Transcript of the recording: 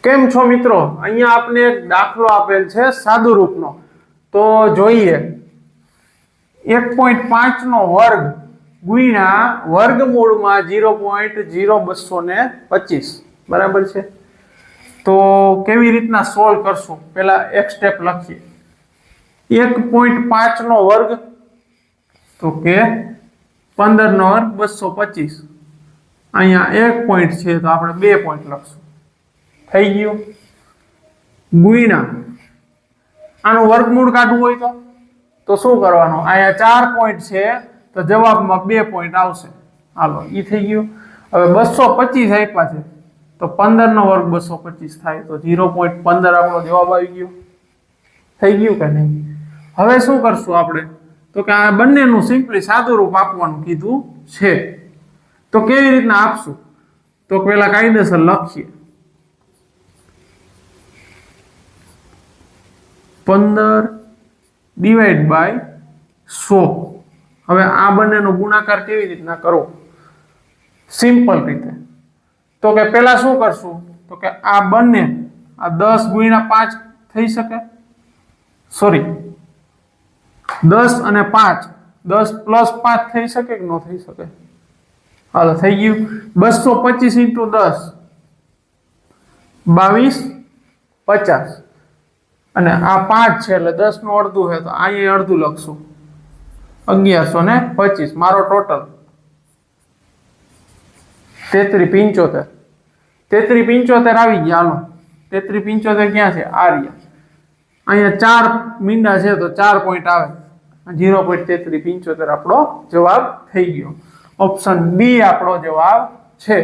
કેમ છો મિત્રો? અહીંયા આપને એક દાખલો આપેલ છે સાદુ રૂપનો, તો જોઈએ 1.5 નો વર્ગ ગુણ્યા વર્ગમૂળમાં 0.0225 બરાબર છે। તો કેવી રીતના સોલ્વ કરશું? પહેલા એક સ્ટેપ લખીએ। 1.5 નો વર્ગ તો કે 15 નો વર્ગ 225। અહીંયા 1 પોઈન્ટ છે તો આપણે 2 પોઈન્ટ લખશું। થઈ ગયું। ગુણ્યા આનું વર્ગમૂળ કાઢવું હોય તો શું કરવાનું? અહીંયા 4 પોઈન્ટ છે તો જવાબમાં 2 પોઈન્ટ આવશે। હાલો ઈ થઈ ગયું। હવે 225 આપ્યા છે તો 15 નો વર્ગ 225 થાય તો 0.15 આપણો જવાબ આવી ગયો। થઈ ગયું કે નહીં? હવે શું કરશું આપણે? તો કે આ બંનેનું સિમ્પલી સાદું રૂપ આપવાનું કીધું છે। તો કેવી રીતના આપશું? તો પહેલા કાયદેસર લખીએ। 15 ડિવાઈડ બાય 100। હવે આ બંનેનો ગુણાકાર કેવી રીતના કરવો? સિમ્પલ રીતે। તો કે પહેલા શું કરશું? તો કે આ બંને આ 10 ગુણ્યા 5 થઈ શકે? સોરી 10 અને 5 10 પ્લસ 5 થઈ શકે કે ન થઈ શકે? હાલો થઈ ગયું। 225 ઇન્ટુ 10 22 50 અને આ 5 છે એટલે 10 નું અડધું છે તો અહીંયા અડધું લખશું 1125। મારો ટોટલ 3375 3375 આવી ગયા। હાલો 3375 ક્યાં છે? આ રહ્યા। અહીંયા 4 મીંડા છે તો 4 પોઈન્ટ આવે 0.3375 આપણો જવાબ થઈ ગયો। ઓપ્શન બી આપણો જવાબ છે।